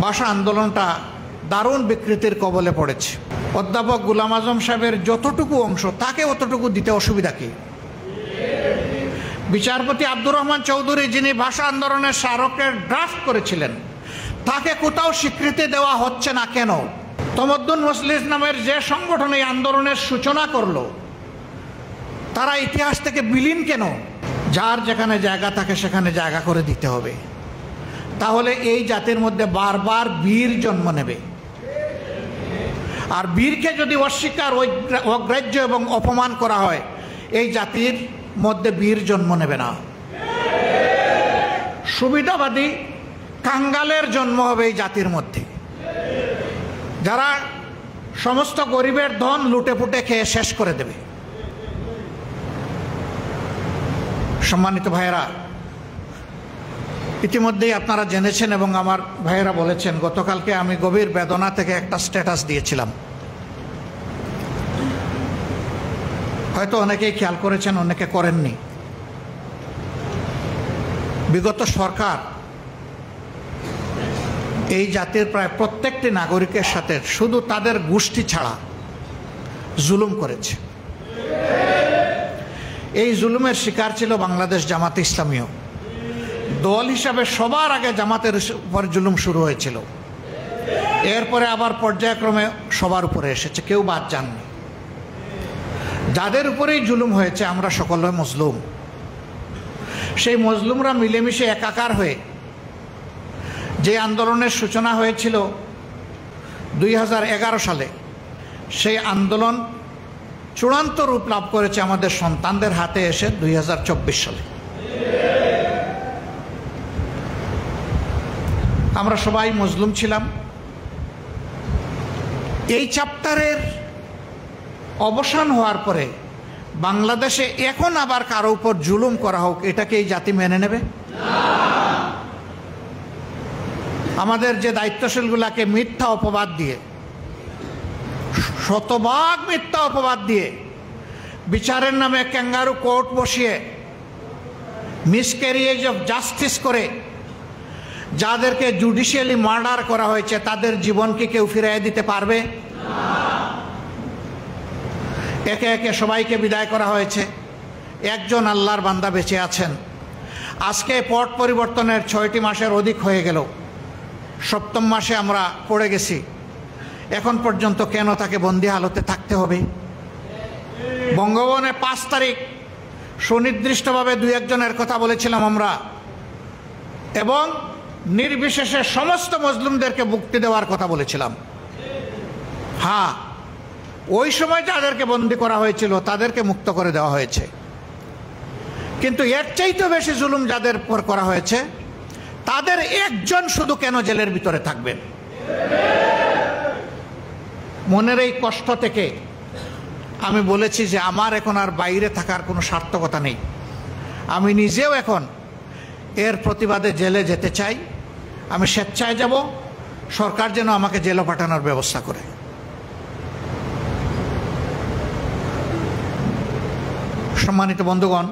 ভাষা আন্দোলনটা দারুণ বিকৃতির কবলে পড়েছে। অধ্যাপক গোলাম আজম সাহেবের যতটুকু অংশ তাকে অতটুকু দিতে অসুবিধা কি? বিচারপতি আব্দুর রহমান চৌধুরী, যিনি ভাষা আন্দোলনের স্মারকের ড্রাফট করেছিলেন, তাকে কোথাও স্বীকৃতি দেওয়া হচ্ছে না কেন? তমদ্দুন মজলিস নামের যে সংগঠন এই আন্দোলনের সূচনা করলো, তারা ইতিহাস থেকে বিলীন কেন? যার যেখানে জায়গা থাকে সেখানে জায়গা করে দিতে হবে। তাহলে এই জাতির মধ্যে বারবার বীর জন্ম নেবে। আর বীরকে যদি অস্বীকার, অগ্রাহ্য এবং অপমান করা হয়, এই জাতির মধ্যে বীর জন্ম নেবে না। সুবিধাবাদী কাঙ্গালের জন্ম হবে এই জাতির মধ্যে, যারা সমস্ত গরিবের ধন লুটে পুটে খেয়ে শেষ করে দেবে। সম্মানিত ভাইয়েরা, ইতিমধ্যেই আপনারা জেনেছেন এবং আমার ভাইয়েরা বলেছেন, গতকালকে আমি গভীর বেদনা থেকে একটা স্ট্যাটাস দিয়েছিলাম। হয়তো অনেকেই খেয়াল করেছেন, অনেকে করেননি। বিগত সরকার এই জাতির প্রায় প্রত্যেকটি নাগরিকের সাথে শুধু তাদের গোষ্ঠী ছাড়া জুলুম করেছে। এই জুলুমের শিকার ছিল বাংলাদেশ জামাতে ইসলামীও। দল হিসাবে সবার আগে জামাতের উপর জুলুম শুরু হয়েছিল, এরপরে আবার পর্যায়ক্রমে সবার উপরে এসেছে, কেউ বাদ যাননি। যাদের উপরেই জুলুম হয়েছে আমরা সকলে মজলুম। সেই মজলুমরা মিলেমিশে একাকার হয়ে যে আন্দোলনের সূচনা হয়েছিল 2011 সালে, সেই আন্দোলন চূড়ান্ত রূপ লাভ করেছে আমাদের সন্তানদের হাতে এসে 2024 সালে। আমরা সবাই মজলুম ছিলাম। এই চ্যাপ্টারের অবসান হওয়ার পরে বাংলাদেশে এখন আবার কারো উপর জুলুম করা হোক, এটাকে এই জাতি মেনে নেবে? আমাদের যে দায়িত্বশীলগুলাকে মিথ্যা অপবাদ দিয়ে, শতভাগ মিথ্যা অপবাদ দিয়ে, বিচারের নামে ক্যাঙ্গারু কোর্ট বসিয়ে মিসক্যারিয়েজ অফ জাস্টিস করে যাদেরকে জুডিশিয়ালি মার্ডার করা হয়েছে, তাদের জীবনকে কেউ ফিরিয়ে দিতে পারবে? একে একে সবাইকে বিদায় করা হয়েছে। একজন আল্লাহর বান্দা বেঁচে আছেন। আজকে পট পরিবর্তনের 6টি মাসের অধিক হয়ে গেল, 7ম মাসে আমরা পড়ে গেছি। এখন পর্যন্ত কেন তাকে বন্দি হালতে থাকতে হবে? বঙ্গভবনে 5 তারিখ সুনির্দিষ্টভাবে 2-1 কথা বলেছিলাম আমরা, এবং নির্বিশেষে সমস্ত মজলুমদেরকে মুক্তি দেওয়ার কথা বলেছিলাম। হ্যাঁ, ওই সময় যাদেরকে বন্দি করা হয়েছিল তাদেরকে মুক্ত করে দেওয়া হয়েছে, কিন্তু এর চাইতে বেশি জুলুম যাদের পর করা হয়েছে, তাদের একজন শুধু কেন জেলের ভিতরে থাকবেন? মনের এই কষ্ট থেকে আমি বলেছি যে আমার এখন আর বাইরে থাকার কোনো সার্থকতা নেই। আমি নিজেও এখন এর প্রতিবাদে জেলে যেতে চাই। আমি স্বেচ্ছায় যাব, সরকার যেন আমাকে জেলে পাঠানোর ব্যবস্থা করে। সম্মানিত বন্ধুগণ,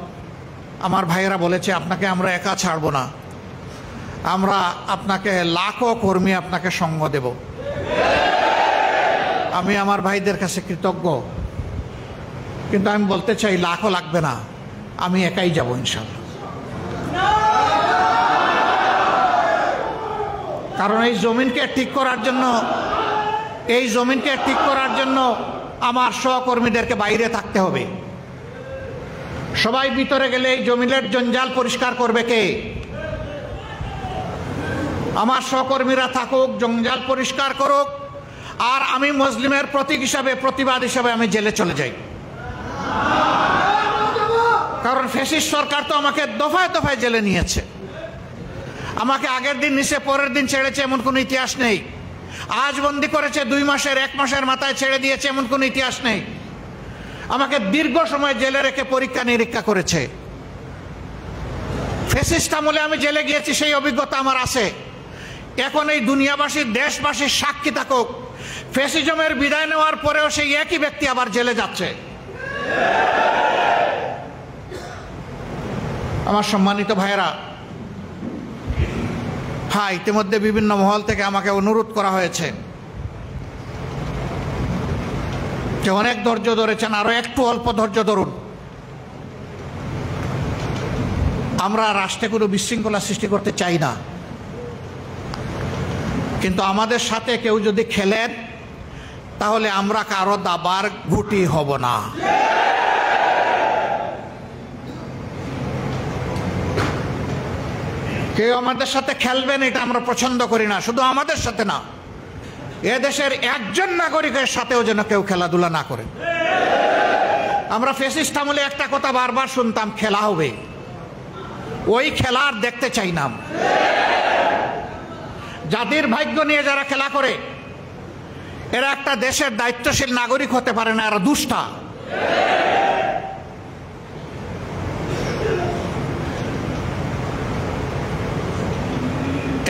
আমার ভাইয়েরা বলেছে আপনাকে আমরা একা ছাড়ব না, আমরা আপনাকে লাখো কর্মী আপনাকে সঙ্গ দেব। আমি আমার ভাইদের কাছে কৃতজ্ঞ, কিন্তু আমি বলতে চাই লাখও লাগবে না, আমি একাই যাব ইনশাআল্লাহ। কারণ এই জমিনকে ঠিক করার জন্য আমার সহকর্মীদেরকে বাইরে থাকতে হবে। সবাই ভিতরে গেলে এই জমিনের জঞ্জাল পরিষ্কার করবে কে? আমার সহকর্মীরা থাকুক, জঞ্জাল পরিষ্কার করুক, আর আমি মুসলিমের প্রতীক হিসাবে, প্রতিবাদ হিসাবে আমি জেলে চলে যাই। কারণ ফ্যাসিস্ট সরকার তো আমাকে দফায় দফায় জেলে নিয়েছে। আমাকে আগের দিন নিচে পরের দিন ছেড়েছে এমন কোনো ইতিহাস নেই। আজ বন্দি করেছে 2 মাসের, 1 মাসের মাথায় ছেড়ে দিয়েছে এমন কোনো ইতিহাস নেই। আমাকে দীর্ঘ সময় জেলে রেখে পরীক্ষা নিরীক্ষা করেছে। ফ্যাসিস্ট আমলে আমি জেলে গিয়েছি, সেই অভিজ্ঞতা আমার আছে। এখন এই দুনিয়াবাসী, দেশবাসীর সাক্ষী থাকুক, ফ্যাসিজমের বিদায় নেওয়ার পরেও সেই একই ব্যক্তি আবার জেলে যাচ্ছে। আমার সম্মানিত ভাইয়েরা, হ্যাঁ, ইতিমধ্যে বিভিন্ন মহল থেকে আমাকে অনুরোধ করা হয়েছে যে অনেক ধৈর্য ধরেছেন, আরো একটু অল্প ধৈর্য ধরুন। আমরা রাষ্ট্রে কোনো বিশৃঙ্খলা সৃষ্টি করতে চাই না, কিন্তু আমাদের সাথে কেউ যদি খেলেন তাহলে আমরা কারো দাবার গুটি হব না। কেউ আমাদের সাথে খেলবেন এটা আমরা পছন্দ করি না। শুধু আমাদের সাথে না, এদেশের একজন নাগরিকের সাথেও যেন কেউ খেলাধুলা না করে। আমরা ফ্যাসিস্ট আমলে একটা কথা বারবার শুনতাম, খেলা হবে। ওই খেলা আর দেখতে চাই না। জাতির ভাগ্য নিয়ে যারা খেলা করে এরা একটা দেশের দায়িত্বশীল নাগরিক হতে পারে না, এরা দুষ্টা।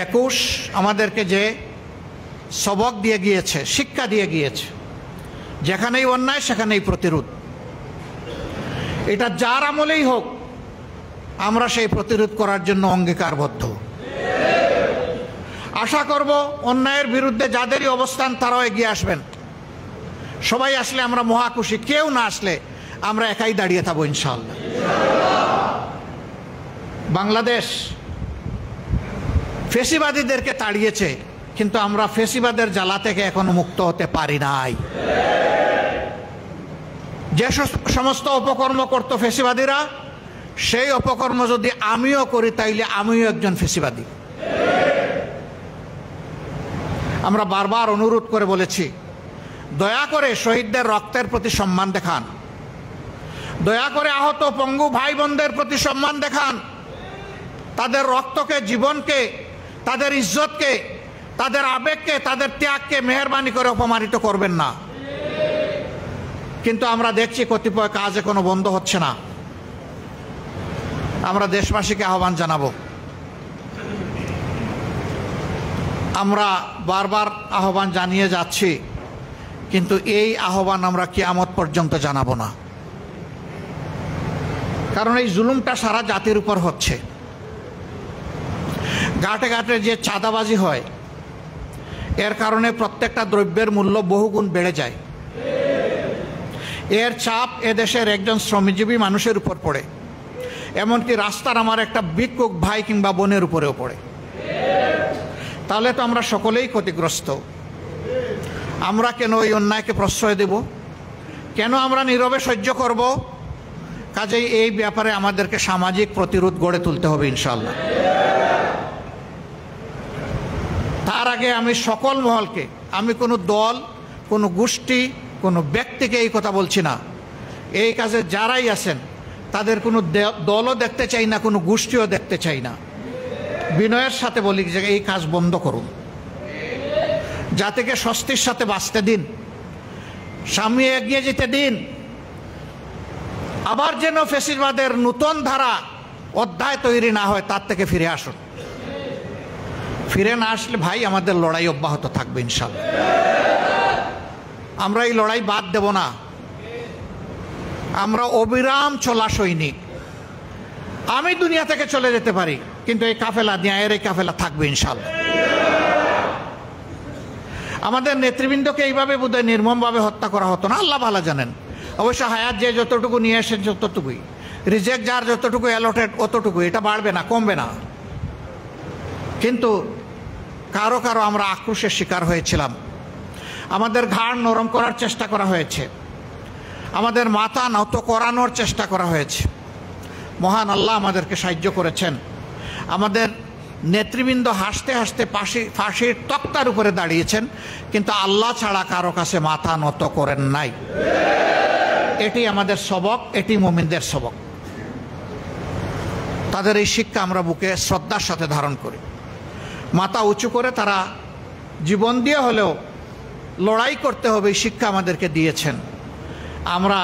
একুশ আমাদেরকে যে সবক দিয়ে গিয়েছে, শিক্ষা দিয়ে গিয়েছে, যেখানেই অন্যায় সেখানেই প্রতিরোধ। এটা যার আমলেই হোক আমরা সেই প্রতিরোধ করার জন্য অঙ্গীকারবদ্ধ। আশা করব অন্যায়ের বিরুদ্ধে যাদেরই অবস্থান তারাও এগিয়ে আসবেন। সবাই আসলে আমরা মহা খুশি, কেউ না আসলে আমরা একাই দাঁড়িয়ে থাকবো ইনশাআল্লাহ। বাংলাদেশ ফেসিবাদীদেরকে তাড়িয়েছে, কিন্তু আমরা ফেসিবাদের জ্বালা থেকে এখনো মুক্ত হতে পারি নাই। যে সমস্ত অপকর্ম করত ফেসিবাদীরা, সেই অপকর্ম যদি আমিও করি তাইলে আমিও একজন ফেসিবাদী। আমরা বারবার অনুরোধ করে বলেছি, দয়া করে শহীদদের রক্তের প্রতি সম্মান দেখান, দয়া করে আহত পঙ্গু ভাই বোনদের প্রতি সম্মান দেখান। তাদের রক্তকে, জীবনকে, তাদের ইজ্জতকে, তাদের আবেগকে, তাদের ত্যাগকে মেহেরবানি করে অপমানিত করবেন না। কিন্তু আমরা দেখছি কতিপয় কাজ এখনো বন্ধ হচ্ছে না। আমরা দেশবাসীকে আহ্বান জানাবো, আমরা বারবার আহ্বান জানিয়ে যাচ্ছি, কিন্তু এই আহ্বান আমরা কিয়ামত পর্যন্ত জানাবো না। কারণ এই জুলুমটা সারা জাতির উপর হচ্ছে। ঘাটে ঘাটে যে চাঁদাবাজি হয়, এর কারণে প্রত্যেকটা দ্রব্যের মূল্য বহুগুণ বেড়ে যায়। এর চাপ এদেশের একজন শ্রমজীবী মানুষের উপর পড়ে, এমনকি রাস্তার আমার একটা ভিক্ষুক ভাই কিংবা বোনের উপরেও পড়ে। তাহলে তো আমরা সকলেই ক্ষতিগ্রস্ত। আমরা কেন এই অন্যায়কে প্রশ্রয় দেব? কেন আমরা নীরবে সহ্য করব? কাজেই এই ব্যাপারে আমাদেরকে সামাজিক প্রতিরোধ গড়ে তুলতে হবে ইনশাআল্লাহ। তার আগে আমি সকল মহলকে, আমি কোনো দল, কোনো গোষ্ঠী, কোনো ব্যক্তিকে এই কথা বলছি না। এই কাজে যারাই আছেন তাদের কোনো দলও দেখতে চাই না, কোনো গোষ্ঠীও দেখতে চাই না। বিনয়ের সাথে বলি যে এই কাজ বন্ধ করুন, জাতিকে স্বস্তির সাথে বাঁচতে দিন, সামনে এগিয়ে যেতে দিন। আবার যেন ফ্যাসিবাদের নতুন ধারা অধ্যায় তৈরি না হয়, তার থেকে ফিরে আসুন। ফিরে না আসলে ভাই আমাদের লড়াই অব্যাহত থাকবে ইনশাআল্লাহ। আমরা এই লড়াই বাদ দেব না। আমরা অবিরাম চলা সৈনিক। আমি দুনিয়া থেকে চলে যেতে পারি, কিন্তু এই কাফেলা, ন্যায়ের এই কাফেলা থাকবে ইনশাআল্লাহ। আমাদের নেতৃবৃন্দকে এইভাবে বোধহয় নির্মমভাবে হত্যা করা হতো না, আল্লাহ ভালো জানেন। অবশ্য হায়াত যে যতটুকু নিয়ে এসেন যতটুকুই, রিজেক্ট যার যতটুকু অ্যালটেড অতটুকু, এটা বাড়বে না, কমবে না। কিন্তু কারো কারো আমরা আক্রোশের শিকার হয়েছিলাম। আমাদের ঘাড় নরম করার চেষ্টা করা হয়েছে, আমাদের মাথা নত করানোর চেষ্টা করা হয়েছে। মহান আল্লাহ আমাদেরকে সাহায্য করেছেন। আমাদের নেতৃবৃন্দ হাসতে হাসতে ফাঁসির তক্তার উপরে দাঁড়িয়েছেন, কিন্তু আল্লাহ ছাড়া কারো কাছে মাথা নত করেন নাই। এটি আমাদের সবক, এটি মুমিনদের সবক। তাদের এই শিক্ষা আমরা বুকে শ্রদ্ধার সাথে ধারণ করি। মাথা উঁচু করে তারা জীবন দিয়ে হলেও লড়াই করতে হবে, এই শিক্ষা আমাদেরকে দিয়েছেন। আমরা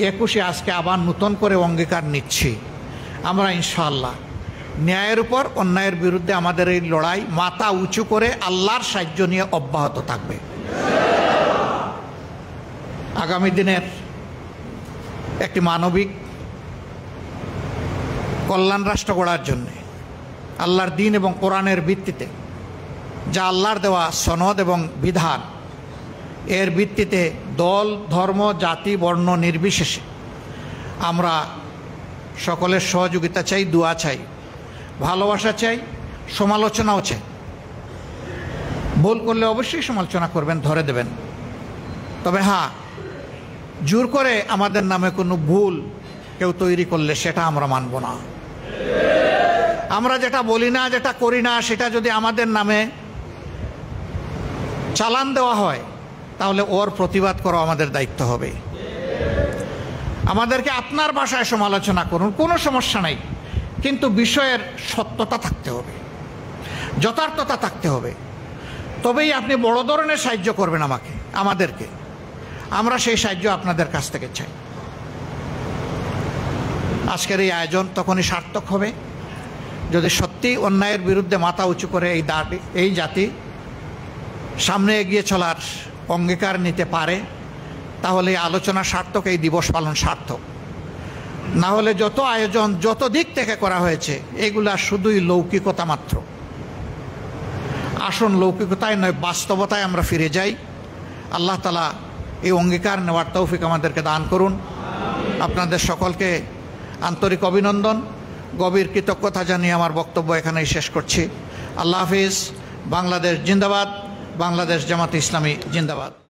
21-এ আজকে আবার নতুন করে অঙ্গীকার নিচ্ছি, আমরা ইনশাআল্লাহ ন্যায়ের উপর অন্যায়ের বিরুদ্ধে আমাদের এই লড়াই মাথা উঁচু করে আল্লাহর সাহায্য নিয়ে অব্যাহত থাকবে। আগামী দিনের একটি মানবিক কল্যাণ রাষ্ট্র গড়ার জন্যে আল্লাহর দ্বীন এবং কোরআনের ভিত্তিতে, যা আল্লাহর দেওয়া সনদ এবং বিধান, এর ভিত্তিতে দল, ধর্ম, জাতি, বর্ণ নির্বিশেষে আমরা সকলের সহযোগিতা চাই, দোয়া চাই, ভালোবাসা চাই, সমালোচনাও চাই। ভুল করলে অবশ্যই সমালোচনা করবেন, ধরে দেবেন। তবে হ্যাঁ, জোর করে আমাদের নামে কোনো ভুল কেউ তৈরি করলে সেটা আমরা মানব না। আমরা যেটা বলি না, যেটা করি না, সেটা যদি আমাদের নামে চালান দেওয়া হয় তাহলে ওর প্রতিবাদ করা আমাদের দায়িত্ব হবে। আমাদেরকে আপনার ভাষায় সমালোচনা করুন, কোনো সমস্যা নাই, কিন্তু বিষয়ের সত্যতা থাকতে হবে, যথার্থতা থাকতে হবে। তবেই আপনি বড় ধরনের সাহায্য করবেন আমাদেরকে। আমরা সেই সাহায্য আপনাদের কাছ থেকে চাই। আজকের এই আয়োজন তখনই সার্থক হবে যদি সত্যি অন্যায়ের বিরুদ্ধে মাথা উঁচু করে এই জাতি সামনে এগিয়ে চলার অঙ্গীকার নিতে পারে। তাহলে এই আলোচনা সার্থক, এই দিবস পালন সার্থক। না হলে যত আয়োজন যত দিক থেকে করা হয়েছে এগুলা শুধুই লৌকিকতা মাত্র। আসল লৌকিকতায় নয়, বাস্তবতায় আমরা ফিরে যাই। আল্লাহ তাআলা এই অঙ্গীকার নেওয়ার তৌফিক আমাদেরকে দান করুন। আপনাদের সকলকে আন্তরিক অভিনন্দন, গভীর কৃতজ্ঞতা জানিয়ে আমার বক্তব্য এখানেই শেষ করছি। আল্লাহ হাফিজ। বাংলাদেশ জিন্দাবাদ। বাংলাদেশ জামাত ইসলামী জিন্দাবাদ।